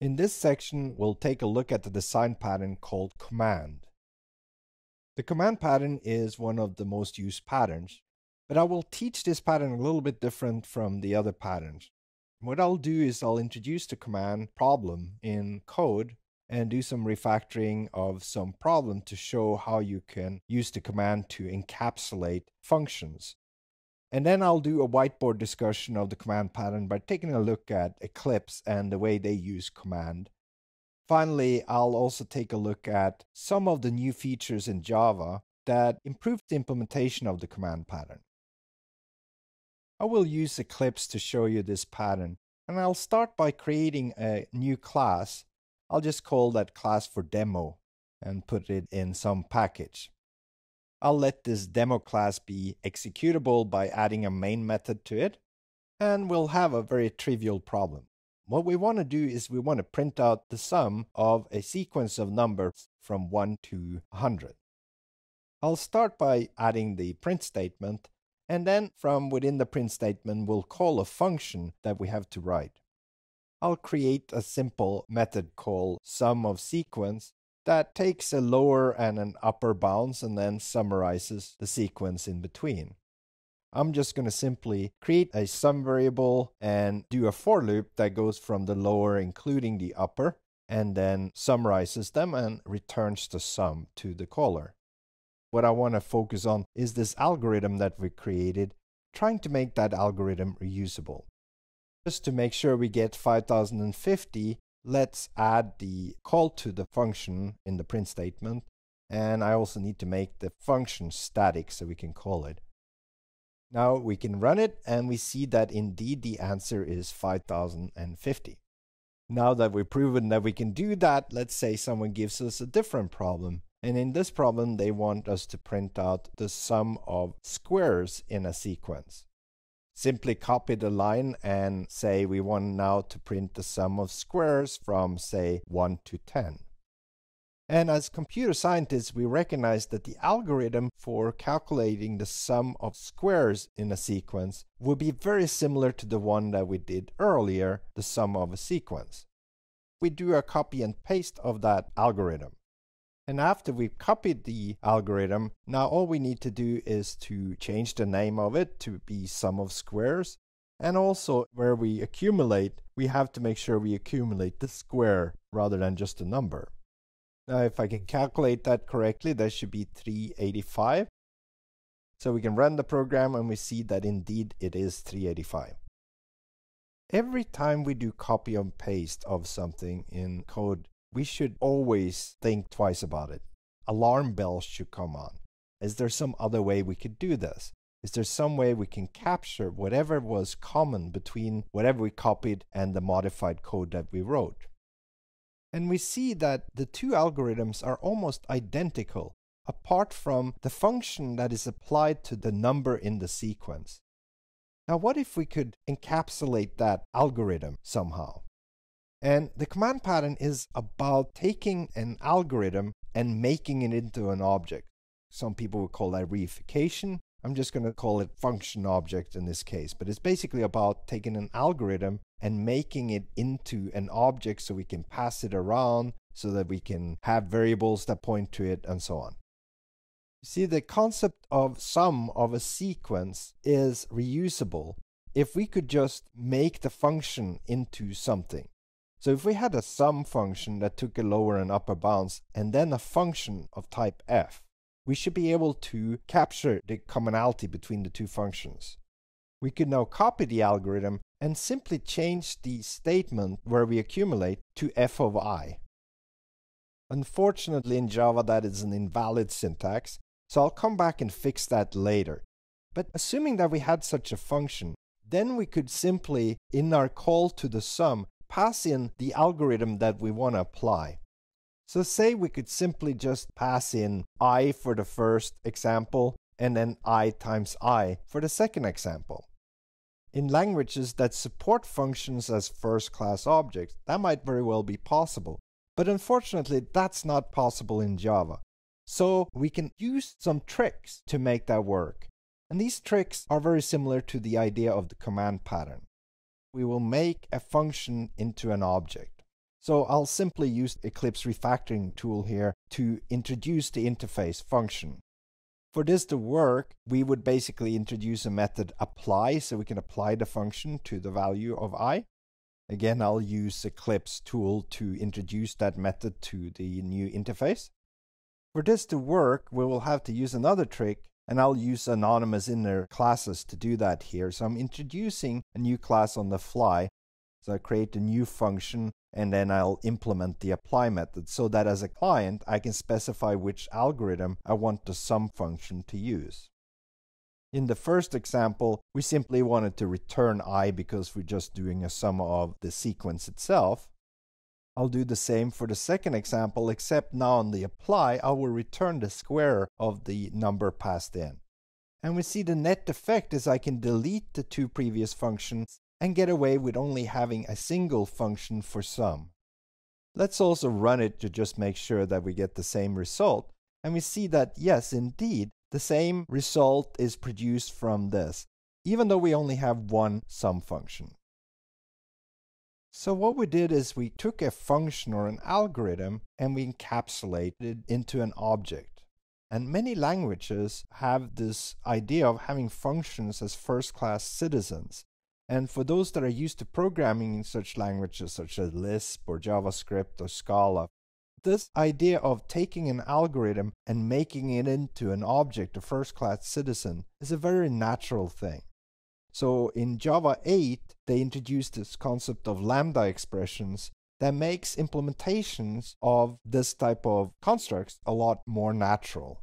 In this section, we'll take a look at the design pattern called command. The command pattern is one of the most used patterns, but I will teach this pattern a little bit different from the other patterns. What I'll do is I'll introduce the command problem in code and do some refactoring of some problem to show how you can use the command to encapsulate functions. And then I'll do a whiteboard discussion of the command pattern by taking a look at Eclipse and the way they use command. Finally, I'll also take a look at some of the new features in Java that improve the implementation of the command pattern. I will use Eclipse to show you this pattern, and I'll start by creating a new class. I'll just call that class for demo and put it in some package. I'll let this demo class be executable by adding a main method to it, and we'll have a very trivial problem. What we want to do is we want to print out the sum of a sequence of numbers from 1 to 100. I'll start by adding the print statement, and then from within the print statement we'll call a function that we have to write. I'll create a simple method called sum of sequence that takes a lower and an upper bounds and then summarizes the sequence in between. I'm just going to simply create a sum variable and do a for loop that goes from the lower including the upper and then summarizes them and returns the sum to the caller. What I want to focus on is this algorithm that we created, trying to make that algorithm reusable. Just to make sure we get 5050, let's add the call to the function in the print statement, and I also need to make the function static so we can call it. Now we can run it and we see that indeed the answer is 5050. Now that we've proven that we can do that, let's say someone gives us a different problem. And in this problem, they want us to print out the sum of squares in a sequence. Simply copy the line and say we want now to print the sum of squares from, say, 1 to 10. And as computer scientists, we recognize that the algorithm for calculating the sum of squares in a sequence will be very similar to the one that we did earlier, the sum of a sequence. We do a copy and paste of that algorithm. And after we've copied the algorithm, now all we need to do is to change the name of it to be sum of squares. And also where we accumulate, we have to make sure we accumulate the square rather than just a number. Now if I can calculate that correctly, that should be 385. So we can run the program and we see that indeed it is 385. Every time we do copy and paste of something in code, we should always think twice about it. Alarm bells should come on. Is there some other way we could do this? Is there some way we can capture whatever was common between whatever we copied and the modified code that we wrote? And we see that the two algorithms are almost identical, apart from the function that is applied to the number in the sequence. Now, what if we could encapsulate that algorithm somehow? And the command pattern is about taking an algorithm and making it into an object. Some people would call that reification. I'm just going to call it function object in this case. But it's basically about taking an algorithm and making it into an object so we can pass it around, so that we can have variables that point to it, and so on. You see, the concept of sum of a sequence is reusable if we could just make the function into something. So if we had a sum function that took a lower and upper bounds and then a function of type f, we should be able to capture the commonality between the two functions. We could now copy the algorithm and simply change the statement where we accumulate to f of I. Unfortunately in Java that is an invalid syntax, so I'll come back and fix that later. But assuming that we had such a function, then we could simply, in our call to the sum, pass in the algorithm that we want to apply. So say we could simply just pass in I for the first example and then I times I for the second example. In languages that support functions as first-class objects, that might very well be possible. But unfortunately, that's not possible in Java. So we can use some tricks to make that work. And these tricks are very similar to the idea of the command pattern. We will make a function into an object. So I'll simply use Eclipse refactoring tool here to introduce the interface function. For this to work, we would basically introduce a method apply, so we can apply the function to the value of I. Again, I'll use Eclipse tool to introduce that method to the new interface. For this to work, we will have to use another trick, and I'll use anonymous inner classes to do that here. So I'm introducing a new class on the fly. So I create a new function, and then I'll implement the apply method so that as a client, I can specify which algorithm I want the sum function to use. In the first example, we simply wanted to return I because we're just doing a sum of the sequence itself. I'll do the same for the second example, except now on the apply, I will return the square of the number passed in. And we see the net effect is I can delete the two previous functions and get away with only having a single function for sum. Let's also run it to just make sure that we get the same result. And we see that, yes, indeed, the same result is produced from this, even though we only have one sum function. So what we did is we took a function or an algorithm and we encapsulated it into an object. And many languages have this idea of having functions as first-class citizens. And for those that are used to programming in such languages such as Lisp or JavaScript or Scala, this idea of taking an algorithm and making it into an object, a first-class citizen, is a very natural thing. So in Java 8, they introduced this concept of lambda expressions that makes implementations of this type of constructs a lot more natural.